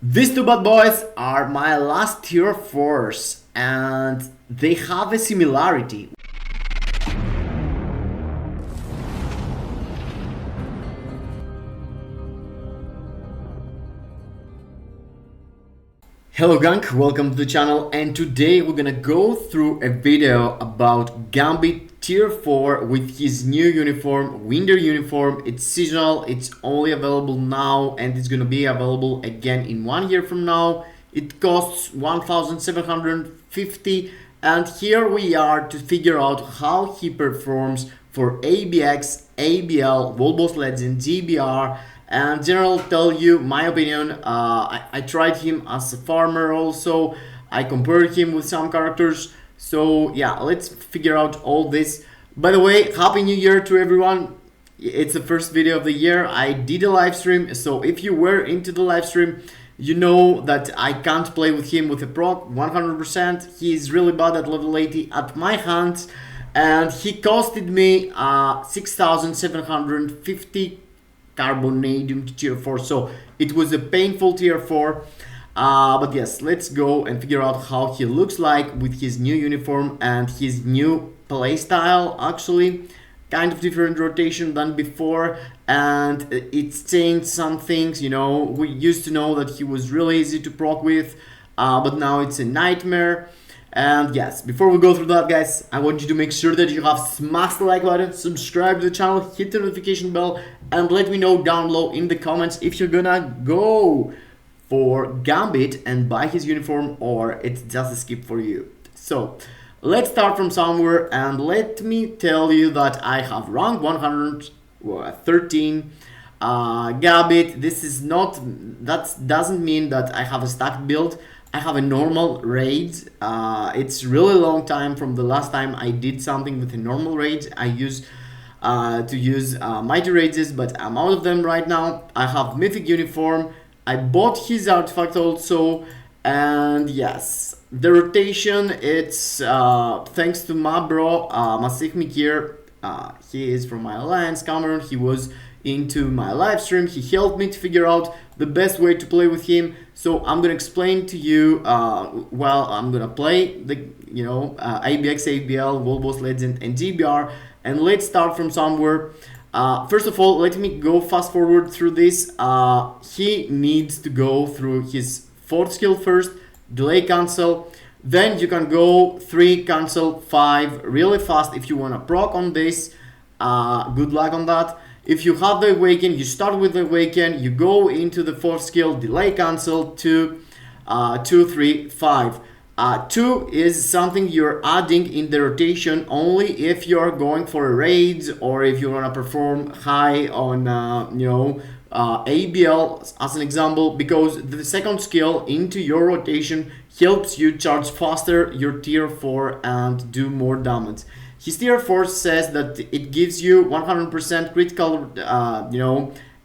These two bad boys are my last tier 4s and they have a similarity. Hello gang, welcome to the channel, and today we're gonna go through a video about Gambit tier 4 with his new uniform, winter uniform. It's seasonal, it's only available now and it's gonna be available again in 1 year from now. It costs 1,750 and here we are to figure out how he performs for ABX, ABL, WBL and GBR. And general tell you my opinion. I tried him as a farmer also. I compared him with some characters. So yeah, let's figure out all this. By the way, happy new year to everyone. It's the first video of the year. I did a live stream, so if you were into the live stream, you know that I can't play with him with a proc 100%. He is really bad at level 80 at my hands, and he costed me 6,750 carbonadium to tier 4, so it was a painful tier 4, but yes, let's go and figure out how he looks like with his new uniform and his new playstyle. Actually kind of different rotation than before, and it's changed some things. You know, we used to know that he was really easy to proc with, but now it's a nightmare. And yes, before we go through that, guys, I want you to make sure that you have smashed the like button, subscribe to the channel, hit the notification bell, and let me know down below in the comments if you're gonna go for Gambit and buy his uniform or it's just a skip for you. So let's start from somewhere, and let me tell you that I have rank 113 Gambit. This is not, that doesn't mean that I have a stacked build. I have a normal raid. It's really long time from the last time I did something with a normal raid. I used to use mighty raids, but I'm out of them right now. I have mythic uniform. I bought his artifact also, and yes, the rotation, it's thanks to my bro Masif Mikir. He is from my alliance Cameroon. He was into my live stream. He helped me to figure out the best way to play with him. So I'm gonna explain to you while I'm gonna play the ABX, ABL, WBL Legend and GBR, and let's start from somewhere. First of all, let me go fast forward through this. He needs to go through his 4th skill first, delay cancel, then you can go 3 cancel 5 really fast if you wanna proc on this. Good luck on that. If you have the awaken, you start with the awaken, you go into the 4th skill, delay cancel 2, 2, 3, 5. 2 is something you're adding in the rotation only if you're going for a raid or if you want to perform high on ABL as an example, because the 2nd skill into your rotation helps you charge faster your tier 4 and do more damage. His tier 4 says that it gives you 100% critical,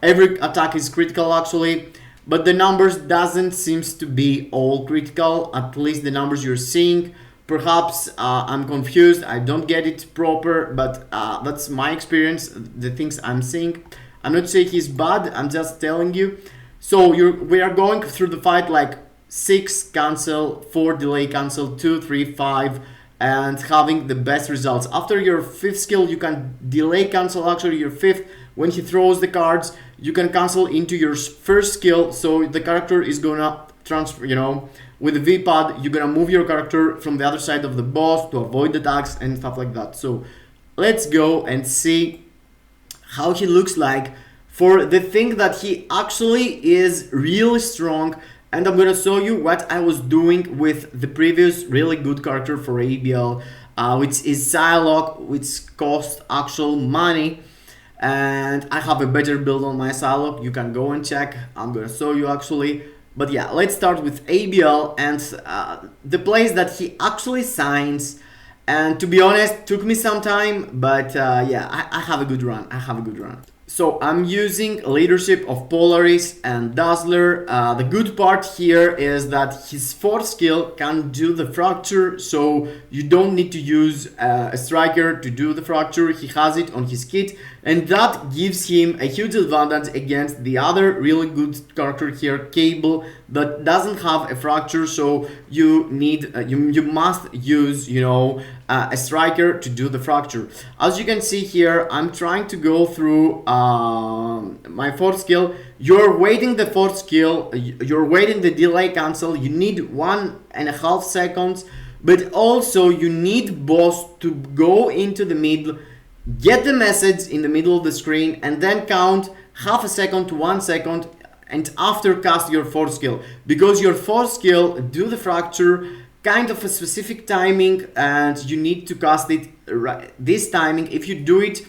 every attack is critical actually, but the numbers doesn't seems to be all critical, at least the numbers you're seeing. Perhaps I'm confused, I don't get it proper, but that's my experience, the things I'm seeing. I'm not saying he's bad, I'm just telling you. So we are going through the fight like 6 cancel, 4 delay cancel, 2, 3, 5, and having the best results. After your 5th skill, you can delay cancel actually your 5th. When he throws the cards, you can cancel into your 1st skill, so the character is gonna transfer, with the V-pad, you're gonna move your character from the other side of the boss to avoid attacks and stuff like that. So let's go and see how he looks like for the thing that he actually is really strong. And I'm gonna show you what I was doing with the previous really good character for ABL, which is Psylocke, which cost actual money. And I have a better build on my Psylocke, you can go and check, I'm gonna show you actually. But yeah, let's start with ABL and the place that he actually signs. And to be honest, took me some time, but yeah, I have a good run, So I'm using leadership of Polaris and Dazzler. The good part here is that his fourth skill can do the fracture, so you don't need to use a striker to do the fracture. He has it on his kit, and that gives him a huge advantage against the other really good character here, Cable, that doesn't have a fracture. So you need you must use, you know, a striker to do the fracture. As you can see here, I'm trying to go through my fourth skill. You're waiting the fourth skill, you're waiting the delay cancel. You need 1.5 seconds, but also you need boss to go into the middle, get the message in the middle of the screen, and then count half a second to 1 second, and after cast your fourth skill, because your fourth skill do the fracture kind of a specific timing, and you need to cast it right this timing. If you do it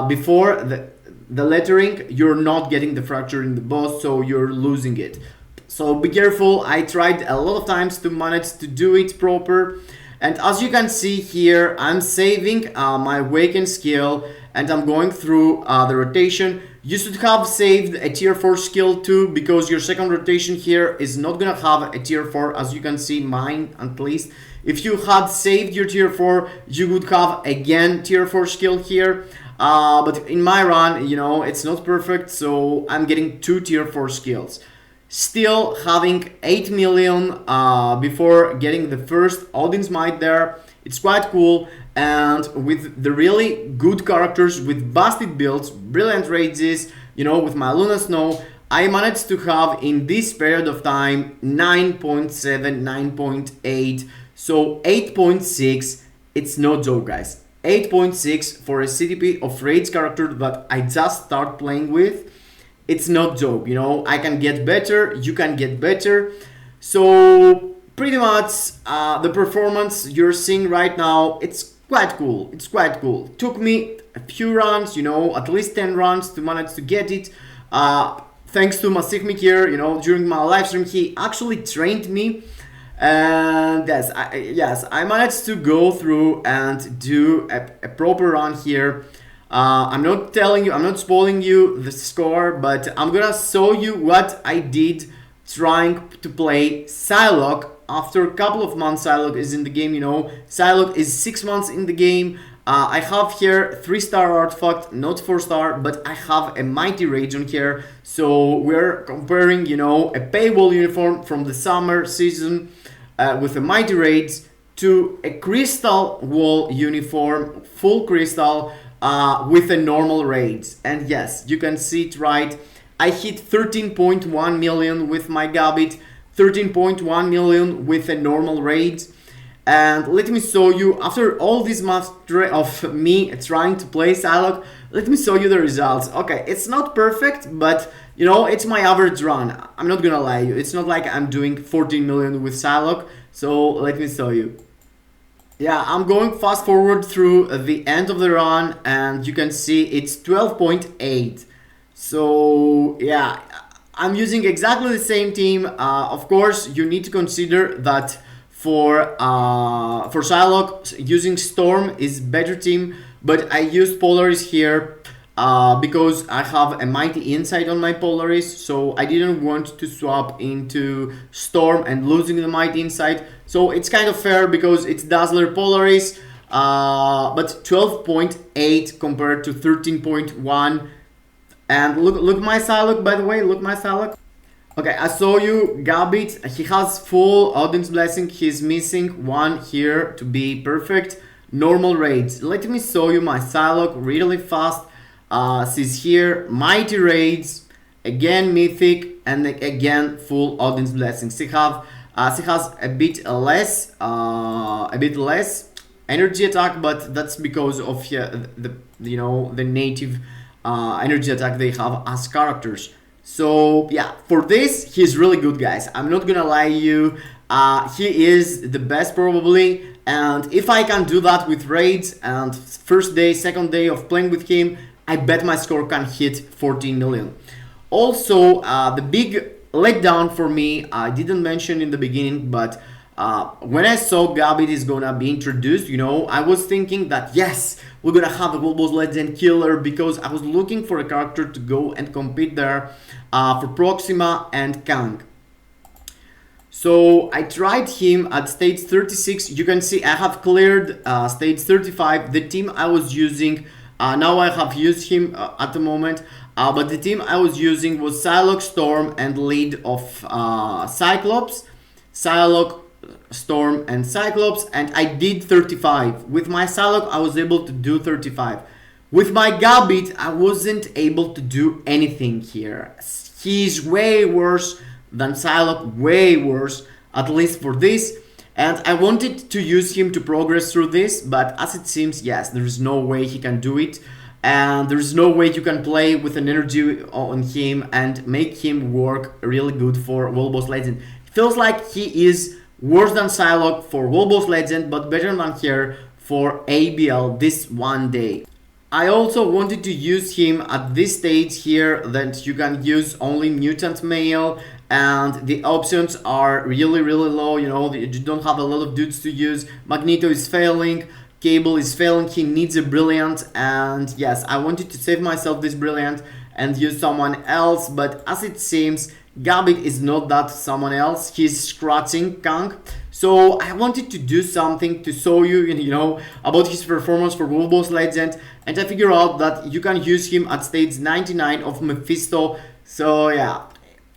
before the lettering, you're not getting the fracture in the boss, so you're losing it. So be careful. I tried a lot of times to manage to do it proper, and as you can see here, I'm saving my awaken skill, and I'm going through the rotation. You should have saved a tier 4 skill too, because your second rotation here is not gonna have a tier 4, as you can see, mine at least. If you had saved your tier 4, you would have again tier 4 skill here. But in my run, you know, it's not perfect, so I'm getting 2 tier 4 skills. Still having 8 million before getting the first Odin's Might there. It's quite cool, and with the really good characters, with busted builds, brilliant rages, you know, with my Luna Snow, I managed to have in this period of time 9.7, 9.8, so 8.6. It's no joke, guys. 8.6 for a CTP of rage character that I just start playing with. It's not joke, you know. I can get better, you can get better. So pretty much the performance you're seeing right now, it's quite cool. It's quite cool. Took me a few runs, you know, at least 10 runs to manage to get it. Thanks to Masikmik here, you know, during my live stream, he actually trained me. And yes, I managed to go through and do a proper run here. I'm not telling you, I'm not spoiling you the score, but I'm gonna show you what I did trying to play Psylocke. After a couple of months, Psylocke is in the game, you know. Psylocke is 6 months in the game. I have here 3-star artifact, not 4-star, but I have a mighty rage on here. So we're comparing, you know, a paywall uniform from the summer season with a mighty rage to a crystal wall uniform, full crystal, with a normal rage. And yes, you can see it right. I hit 13.1 million with my Gambit, 13.1 million with a normal rage. And let me show you, after all these months of me trying to play Psylocke, let me show you the results. Okay, it's not perfect, but you know, it's my average run. I'm not gonna lie you, it's not like I'm doing 14 million with Psylocke. So let me show you. Yeah, I'm going fast forward through the end of the run, and you can see it's 12.8. So yeah, I'm using exactly the same team. Of course, you need to consider that for Psylocke, using Storm is better team, but I used Polaris here because I have a mighty insight on my Polaris, so I didn't want to swap into Storm and losing the mighty insight. So it's kind of fair because it's Dazzler Polaris, but 12.8 compared to 13.1. And look my Psylocke, by the way, look my Psylocke. Okay, I saw you, Gambit, he has full Odin's Blessing, he's missing one here to be perfect. Normal raids. Let me show you my Psylocke really fast. She's here, mighty raids, again mythic, and again full Odin's Blessing. She has a bit less energy attack, but that's because of the native energy attack they have as characters. So yeah, for this he's really good, guys. I'm not gonna lie you, he is the best probably, and if I can do that with raids and first day, second day of playing with him, I bet my score can hit 14 million. Also, the big letdown for me, I didn't mention in the beginning, but when I saw Gambit is gonna be introduced, you know, I was thinking that yes, we're gonna have a World Boss Legend killer, because I was looking for a character to go and compete there for Proxima and Kang. So I tried him at stage 36. You can see I have cleared stage 35. The team I was using, now I have used him at the moment, but the team I was using was Psylocke, Storm, and lead of Cyclops. Psylocke, Storm, and Cyclops, and I did 35. With my Psylocke, I was able to do 35. With my Gambit, I wasn't able to do anything here. He's way worse than Psylocke, way worse, at least for this. And I wanted to use him to progress through this, but as it seems, yes, there's no way he can do it. And there's no way you can play with an energy on him and make him work really good for World Boss Legend. It feels like he is worse than Psylocke for World Boss Legend, but better than her for ABL this one day. I also wanted to use him at this stage here, that you can use only mutant male, and the options are really low, you know, you don't have a lot of dudes to use. Magneto is failing, Cable is failing, he needs a brilliant, and yes, I wanted to save myself this brilliant and use someone else, but as it seems, Gambit is not that someone else, he's scratching Kang. So I wanted to do something to show you, you know, about his performance for World Boss Legend, and I figured out that you can use him at stage 99 of Mephisto. So yeah,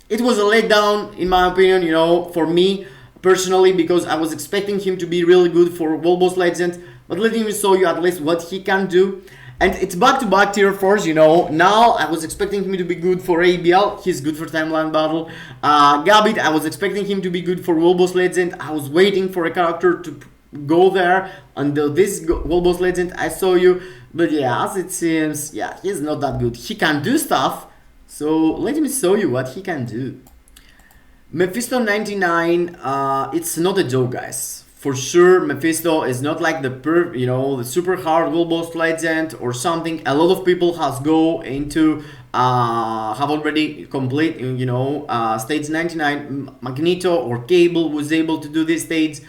it was a letdown in my opinion, you know, for me personally, because I was expecting him to be really good for World Boss Legend, but let me show you at least what he can do. And it's back-to-back tier 4s, you know. Now I was expecting him to be good for ABL. He's good for Timeline Battle. Gambit, I was expecting him to be good for World Boss Legend. I was waiting for a character to go there until this World Boss Legend I saw you. But yeah, as it seems, yeah, he's not that good. He can do stuff. So let me show you what he can do. Mephisto 99, it's not a joke, guys. For sure, Mephisto is not like the super hard World Boss Legend or something. A lot of people has go into have already complete, you know, stage 99. Magneto or Cable was able to do this stage,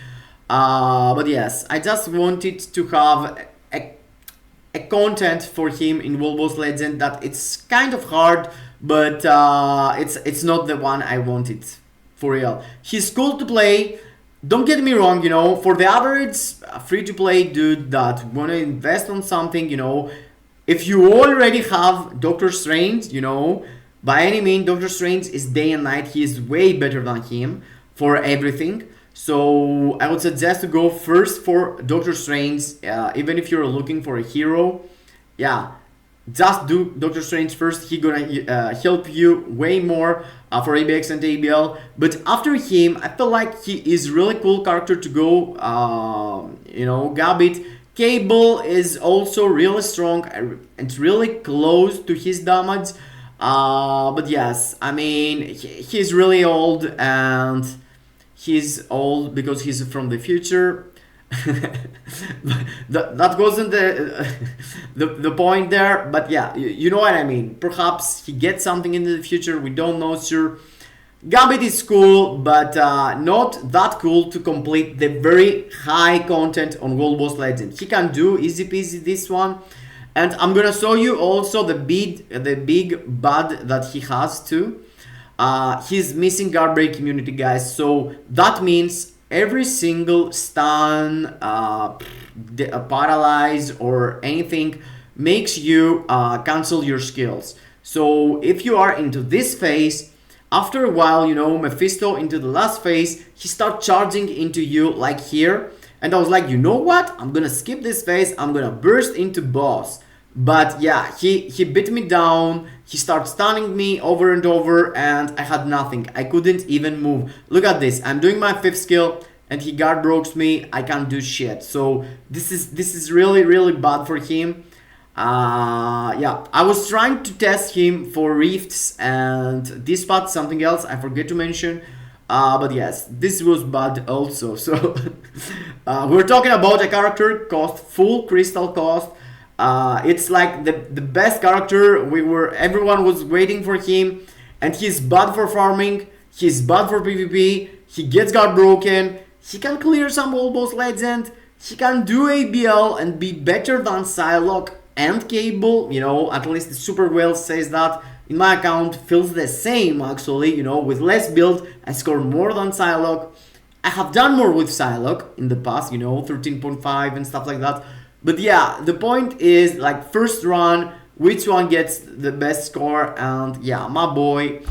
but yes, I just wanted to have a content for him in World Boss Legend that it's kind of hard, but it's not the one I wanted for real. He's cool to play. Don't get me wrong, you know, for the average free-to-play dude that wanna invest on something, you know, if you already have Doctor Strange, you know, by any means, Doctor Strange is day and night. He is way better than him for everything. So I would suggest to go first for Doctor Strange, even if you're looking for a hero. Yeah, just do Doctor Strange first. He gonna help you way more for ABX and ABL. But after him, I feel like he is really cool character to go. You know, Gambit. Cable is also really strong and really close to his damage. But yes, I mean, he's really old, and he's old because he's from the future. that wasn't the point there, but yeah, you know what I mean. Perhaps he gets something in the future, we don't know, sure. Gambit is cool, but not that cool to complete the very high content on World Boss Legend. He can do easy peasy this one, and I'm gonna show you also the big bad that he has too. He's missing guard break immunity, guys, so that means every single stun, paralyze, or anything makes you cancel your skills. So if you are into this phase, after a while, you know, Mephisto into the last phase, he starts charging into you like here. And I was like, you know what? I'm gonna skip this phase. I'm gonna burst into boss. But yeah, he beat me down. He started stunning me over and over, and I had nothing. I couldn't even move. Look at this. I'm doing my 5th skill, and he guard brokes me. I can't do shit. So this is really bad for him. Yeah, I was trying to test him for rifts and this part, something else I forget to mention. But yes, this was bad also. So we're talking about a character cost full crystal cost. It's like the best character. Everyone was waiting for him, and he's bad for farming. He's bad for PvP. He gets guard broken. He can clear some World Boss Legend. he can do ABL and be better than Psylocke and Cable, you know, at least the Super Whale says that. In my account, feels the same actually, you know, with less build, I score more than Psylocke. I have done more with Psylocke in the past, you know, 13.5 and stuff like that. But yeah, the point is, like, first run, which one gets the best score, and yeah, my boy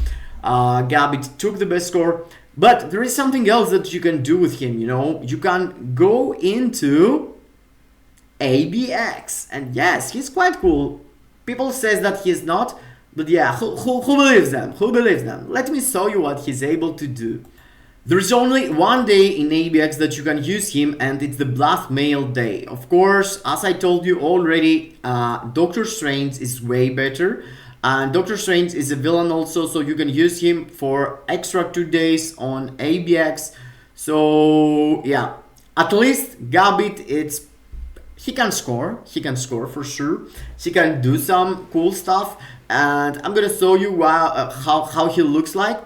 Gambit took the best score. But there is something else that you can do with him, you know. You can go into ABX, and yes, he's quite cool. People says that he's not, but yeah, who believes them? Who believes them? Let me show you what he's able to do. There's only one day in ABX that you can use him, and it's the Blackmail day. Of course, as I told you already, Doctor Strange is way better. And Doctor Strange is a villain also, so you can use him for extra 2 days on ABX. So yeah, at least Gambit, he can score for sure. He can do some cool stuff, and I'm gonna show you how he looks like.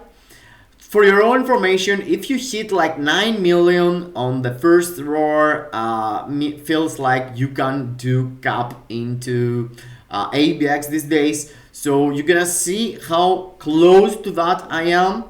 For your own information, if you hit like 9 million on the first roar, feels like you can do cap into ABX these days. So you're gonna see how close to that I am.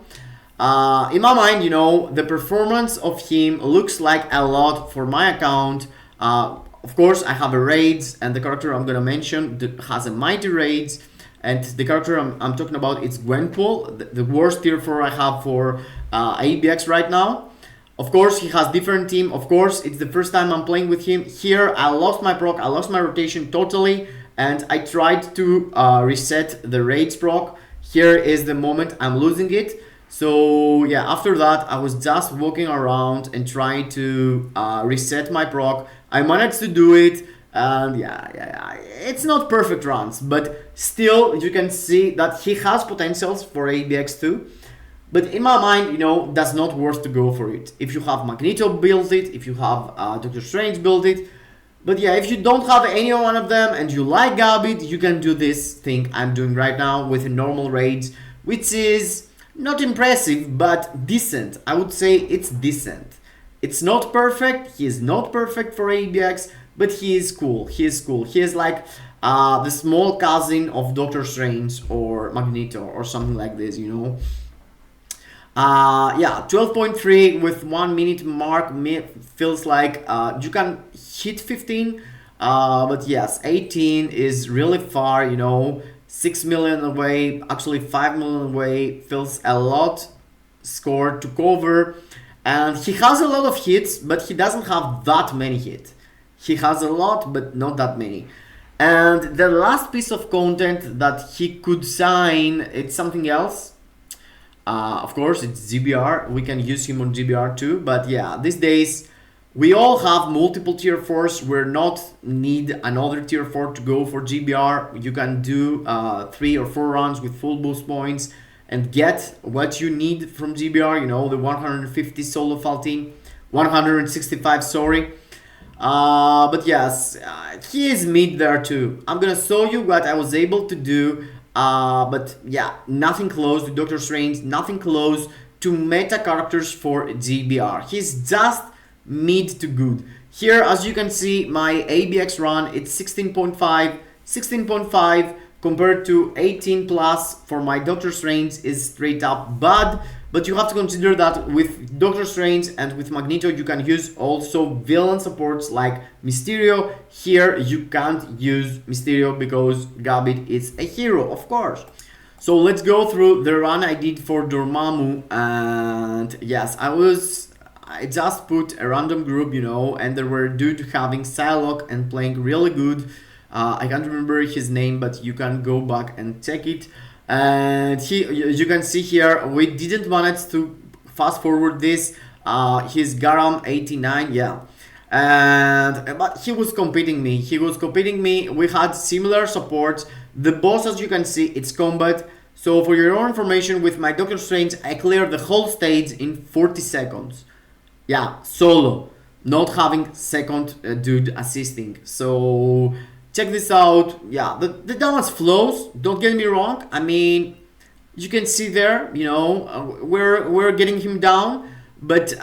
In my mind, you know, the performance of him looks like a lot for my account. Of course, I have a raids, and the character I'm gonna mention has a mighty raids. And the character I'm talking about is Gwenpool, the worst tier 4 I have for ABX right now. Of course, he has different team. Of course, it's the first time I'm playing with him. Here, I lost my proc, I lost my rotation totally, and I tried to reset the raids proc. Here is the moment I'm losing it. So yeah, after that, I was just walking around and trying to reset my proc. I managed to do it. And yeah, it's not perfect runs, but still you can see that he has potentials for ABX too. But in my mind, you know, that's not worth to go for it. If you have Magneto build it, if you have Doctor Strange build it. But yeah, if you don't have any one of them and you like Gambit, you can do this thing I'm doing right now with a normal raids, which is not impressive, but decent. I would say it's decent. It's not perfect, he is not perfect for ABX, but he is cool, he is cool. He is like the small cousin of Doctor Strange or Magneto or something like this, you know. Yeah, 12.3 with 1 minute mark feels like you can hit 15, but yes, 18 is really far, you know. 6 million away, actually 5 million away, feels a lot score to cover. And he has a lot of hits, but he doesn't have that many hits. He has a lot, but not that many. And the last piece of content that he could sign, it's something else. Of course, it's GBR. We can use him on GBR too. But yeah, these days, we all have multiple tier 4s. We're not need another tier 4 to go for GBR. You can do 3 or 4 runs with full boost points and get what you need from GBR, you know, the 150 solo faulting, 165, sorry. But yes, he is mid there too. I'm gonna show you what I was able to do, but yeah, nothing close to Doctor Strange, nothing close to meta characters for GBR. He's just mid to good. Here, as you can see, my ABX run, it's 16.5, compared to 18 plus for my Doctor Strange is straight up bad. But you have to consider that with Doctor Strange and with Magneto, you can use also villain supports like Mysterio. Here, you can't use Mysterio because Gambit is a hero, of course. So let's go through the run I did for Dormammu. And yes, I just put a random group, you know, and there were dude having Psylocke and playing really good. I can't remember his name, but you can go back and check it. And you can see here, we didn't manage to fast forward this. His Garam 89, yeah. But he was competing me. We had similar supports. The boss, as you can see, it's combat. So for your own information, with my Doctor Strange, I cleared the whole stage in 40 seconds. Yeah, solo, not having second dude assisting. So check this out. Yeah, the damage flows, don't get me wrong. I mean, you can see there, you know, we're getting him down, but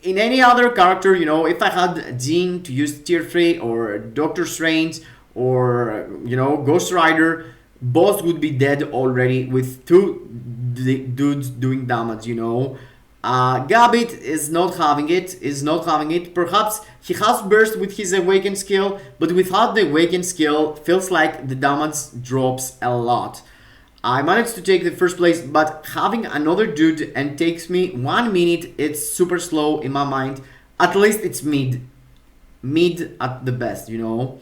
in any other character, you know, if I had Jean to use tier 3 or Doctor Strange or, you know, Ghost Rider, both would be dead already with 2 dudes doing damage, you know. Gambit is not having it, Perhaps he has burst with his awakened skill, but without the awakened skill, feels like the damage drops a lot. I managed to take the first place, but having another dude and takes me 1 minute, it's super slow in my mind. At least it's mid at the best, you know.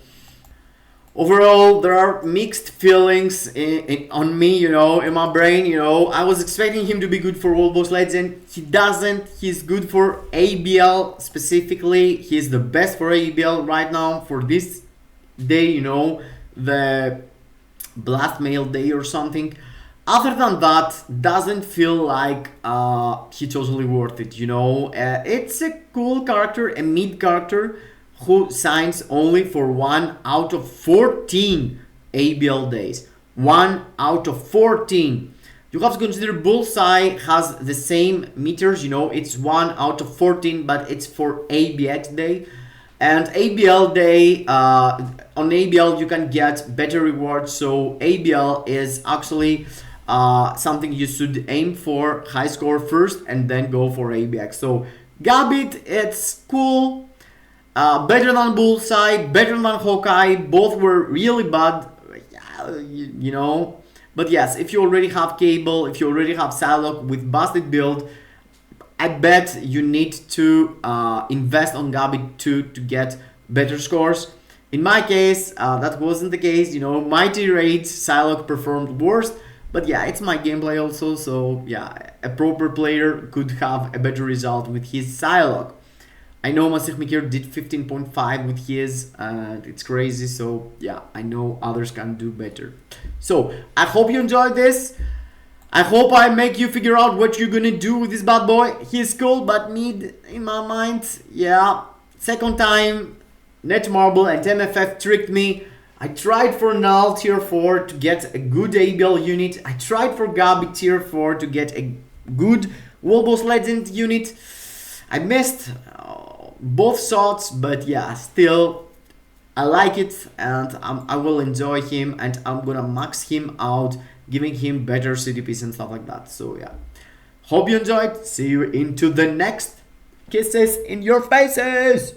Overall, there are mixed feelings on me, you know, in my brain, you know. I was expecting him to be good for World Boss Legend. He doesn't. He's good for ABL specifically. He's the best for ABL right now for this day, you know, the Blast Mail day or something. Other than that, doesn't feel like he totally worth it, you know. It's a cool character, a mid character, who signs only for 1 out of 14 ABL days. 1 out of 14. You have to consider Bullseye has the same meters, you know, it's 1 out of 14, but it's for ABX day. And ABL day, on ABL you can get better rewards, so ABL is actually something you should aim for, high score first, and then go for ABX. So Gambit, it's cool. Better than Bullseye, better than Hawkeye, both were really bad, you know. But yes, if you already have Cable, if you already have Psylocke with busted build, I bet you need to invest on Gambit to get better scores. In my case, that wasn't the case, you know. My tier 8 Psylocke performed worst, but yeah, it's my gameplay also, so yeah, a proper player could have a better result with his Psylocke. I know Masih Mikir did 15.5 with his, and it's crazy, so yeah, I know others can do better. So, I hope you enjoyed this. I hope I make you figure out what you're gonna do with this bad boy. He's cool, but mid in my mind, yeah. Second time, Netmarble and MFF tricked me. I tried for Null tier 4 to get a good ABL unit. I tried for Gambit tier 4 to get a good World Boss Legend unit. I missed both shots, but yeah, still I like it, and I will enjoy him, and I'm gonna max him out, giving him better CDPs and stuff like that. So yeah, hope you enjoyed. See you into the next. Kisses in your faces.